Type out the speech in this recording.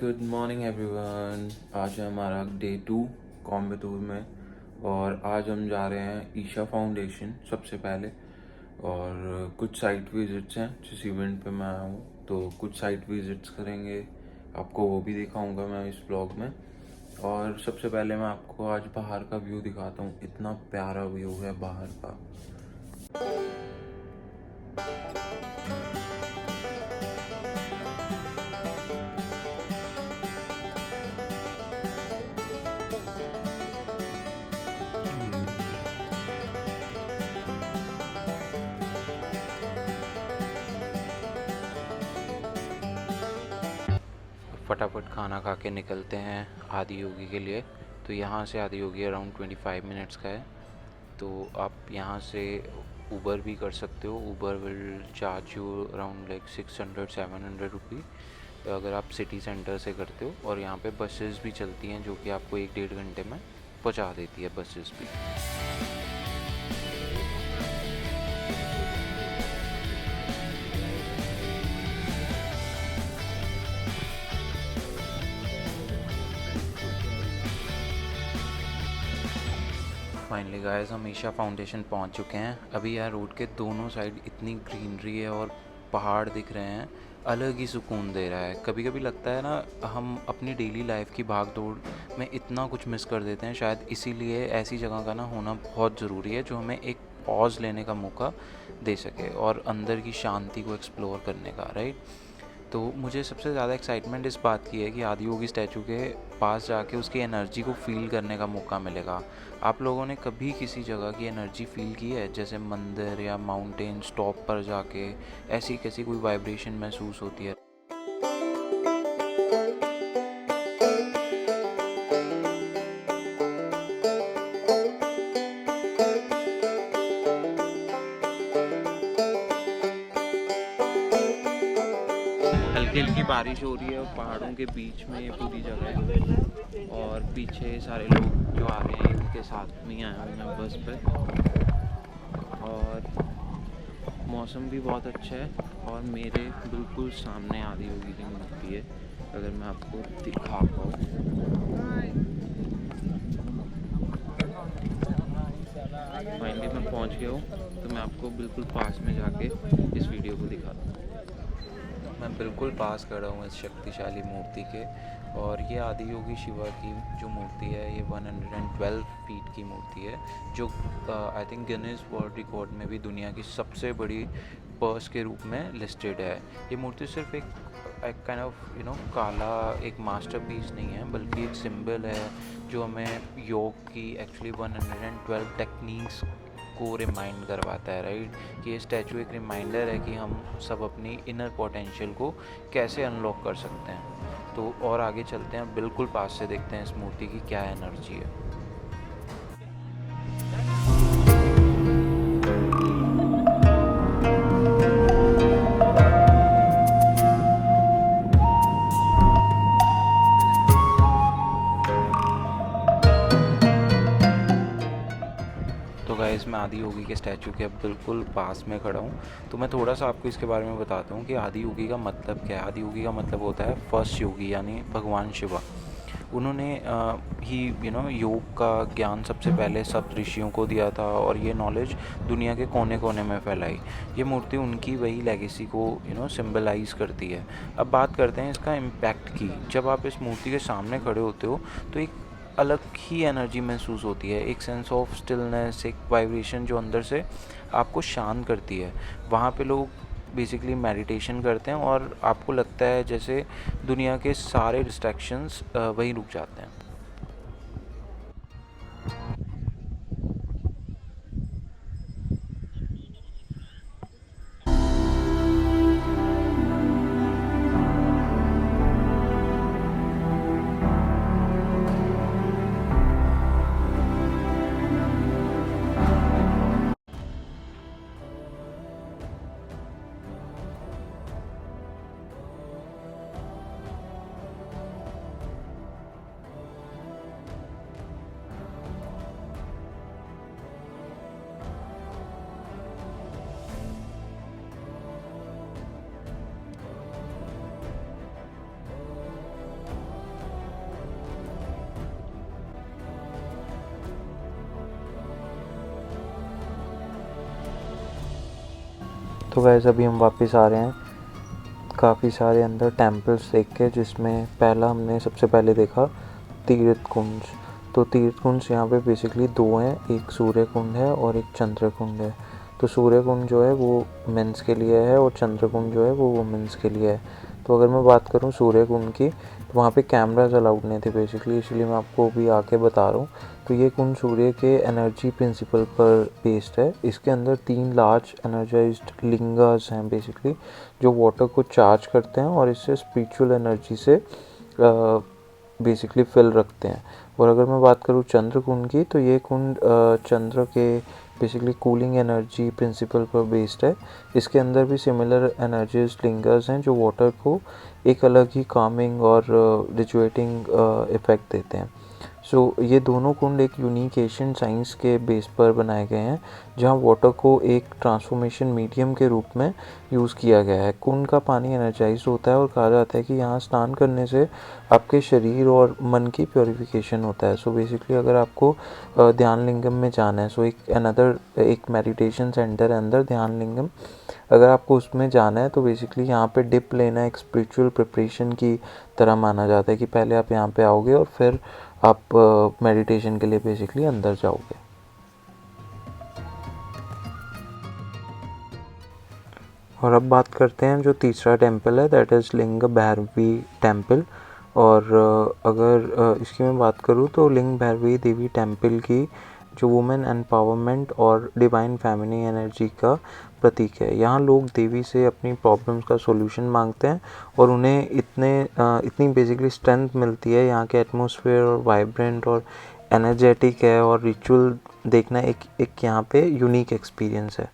Good morning everyone. आज है हमारा डे 2 कोयम्बटूर में और आज हम जा रहे हैं ईशा फाउंडेशन सबसे पहले। और कुछ साइट विज़िट्स हैं जिस इवेंट पे मैं आया हूँ, तो कुछ साइट विज़िट्स करेंगे, आपको वो भी दिखाऊंगा मैं इस ब्लॉग में। और सबसे पहले मैं आपको आज बाहर का व्यू दिखाता हूँ। इतना प्यारा व्यू है बाहर का। फटाफट खाना खा के निकलते हैं आदि योगी के लिए। तो यहाँ से आदि योगी अराउंड 25 मिनट्स का है। तो आप यहाँ से ऊबर भी कर सकते हो। Uber will charge you around like 600-700 रुपी अगर आप सिटी सेंटर से करते हो। और यहाँ पे बसेस भी चलती हैं जो कि आपको 1-1.5 घंटे में पहुँचा देती है बसेस भी। फाइनली गाइस हम ईशा फाउंडेशन पहुंच चुके हैं। अभी यार रोड के दोनों साइड इतनी ग्रीनरी है और पहाड़ दिख रहे हैं, अलग ही सुकून दे रहा है। कभी कभी लगता है ना हम अपनी डेली लाइफ की भाग दौड़ में इतना कुछ मिस कर देते हैं। शायद इसीलिए ऐसी जगह का ना होना बहुत ज़रूरी है जो हमें एक पॉज लेने का मौका दे सके और अंदर की शांति को एक्सप्लोर करने का, राइट। तो मुझे सबसे ज़्यादा एक्साइटमेंट इस बात की है कि आदि योगी स्टैचू के पास जाके उसकी एनर्जी को फ़ील करने का मौका मिलेगा। आप लोगों ने कभी किसी जगह की एनर्जी फ़ील की है, जैसे मंदिर या माउंटेन टॉप पर जाके ऐसी कैसी कोई वाइब्रेशन महसूस होती है? हल्की हल्की बारिश हो रही है और पहाड़ों के बीच में ये पूरी जगह है। और पीछे सारे लोग जो आ रहे हैं इनके साथ में ही आया हूँ मैं बस पे। और मौसम भी बहुत अच्छा है और मेरे बिल्कुल सामने आदि योगी की मूर्ति है, अगर मैं आपको दिखा पाऊँ। फाइनली मैं पहुँच गया हूँ, तो मैं आपको बिल्कुल पास में जाके इस वीडियो को दिखाता हूँ। मैं बिल्कुल पास खड़ा हूँ इस शक्तिशाली मूर्ति के। और ये आदि योगी शिवा की जो मूर्ति है ये 112 फीट की मूर्ति है, जो I think Guinness world record में भी दुनिया की सबसे बड़ी पर्स के रूप में लिस्टेड है। ये मूर्ति सिर्फ एक काइंड ऑफ काला एक मास्टरपीस नहीं है, बल्कि एक सिंबल है जो हमें योग की एक्चुअली 112 टेक्निक्स को रिमाइंड करवाता है, राइट। कि ये स्टैचू एक रिमाइंडर है कि हम सब अपनी इनर पोटेंशियल को कैसे अनलॉक कर सकते हैं। तो और आगे चलते हैं, बिल्कुल पास से देखते हैं इस मूर्ति की क्या एनर्जी है। तो गाइस मैं आदि योगी के स्टैचू के अब बिल्कुल पास में खड़ा हूँ। तो मैं थोड़ा सा आपको इसके बारे में बताता हूँ कि आदि योगी का मतलब क्या है। आदि योगी का मतलब होता है फर्स्ट योगी, यानी भगवान शिवा। उन्होंने ही योग का ज्ञान सबसे पहले सब ऋषियों को दिया था और ये नॉलेज दुनिया के कोने कोने में फैलाई। ये मूर्ति उनकी वही लेगेसी को सिंबलाइज करती है। अब बात करते हैं इसका इम्पैक्ट की। जब आप इस मूर्ति के सामने खड़े होते हो तो एक अलग ही एनर्जी महसूस होती है, एक सेंस ऑफ स्टिलनेस, एक वाइब्रेशन जो अंदर से आपको शांत करती है। वहाँ पे लोग बेसिकली मेडिटेशन करते हैं और आपको लगता है जैसे दुनिया के सारे डिस्ट्रैक्शंस वहीं रुक जाते हैं। तो वैसे अभी हम वापस आ रहे हैं काफ़ी सारे अंदर टेम्पल्स देख के, जिसमें पहला हमने सबसे पहले देखा तीर्थ कुंज। तो तीर्थ कुंज यहाँ पे बेसिकली दो हैं, एक सूर्य कुंड है और एक चंद्र कुंड है। तो सूर्य कुंड जो है वो मेंस के लिए है और चंद्र कुंड जो है वो वुमेंस के लिए है। तो अगर मैं बात करूँ सूर्य कुंड की, तो वहाँ पे कैमराज अलाउड नहीं थे बेसिकली, इसलिए मैं आपको अभी आके बता रहा हूँ। तो ये कुंड सूर्य के एनर्जी प्रिंसिपल पर बेस्ड है। इसके अंदर 3 लार्ज एनर्जाइज्ड लिंगास हैं बेसिकली, जो वाटर को चार्ज करते हैं और इससे स्पिरिचुअल एनर्जी से बेसिकली फिल रखते हैं। और अगर मैं बात करूँ चंद्र कुंड की, तो ये कुंड चंद्र के बेसिकली कूलिंग एनर्जी प्रिंसिपल पर बेस्ड है। इसके अंदर भी सिमिलर एनर्जीज लिंगर्स हैं जो वाटर को एक अलग ही कामिंग और रिजुएटिंग इफ़ेक्ट देते हैं। सो ये दोनों कुंड एक यूनिक एशियन साइंस के बेस पर बनाए गए हैं, जहां वाटर को एक ट्रांसफॉर्मेशन मीडियम के रूप में यूज़ किया गया है। कुंड का पानी एनर्जाइज होता है और कहा जाता है कि यहाँ स्नान करने से आपके शरीर और मन की प्योरिफिकेशन होता है। सो बेसिकली अगर आपको ध्यान लिंगम में जाना है, सो एक मेडिटेशन सेंटर है अंदर ध्यान लिंगम, अगर आपको उसमें जाना है तो बेसिकली यहाँ पे डिप लेना एक स्पिरिचुअल प्रिपरेशन की तरह माना जाता है कि पहले आप यहाँ पे आओगे और फिर आप मेडिटेशन के लिए बेसिकली अंदर जाओगे। और अब बात करते हैं जो तीसरा टेंपल है, दैट इज़ लिंग भैरवी टेंपल। और अगर इसकी मैं बात करूँ तो लिंग भैरवी देवी टेंपल की जो वुमेन एम्पावरमेंट और डिवाइन फेमिनिन एनर्जी का प्रतीक है। यहाँ लोग देवी से अपनी प्रॉब्लम्स का सॉल्यूशन मांगते हैं और उन्हें इतनी बेसिकली स्ट्रेंथ मिलती है। यहाँ के एटमॉस्फेयर और वाइब्रेंट और एनर्जेटिक है और रिचुअल देखना एक यहाँ पे यूनिक एक्सपीरियंस है।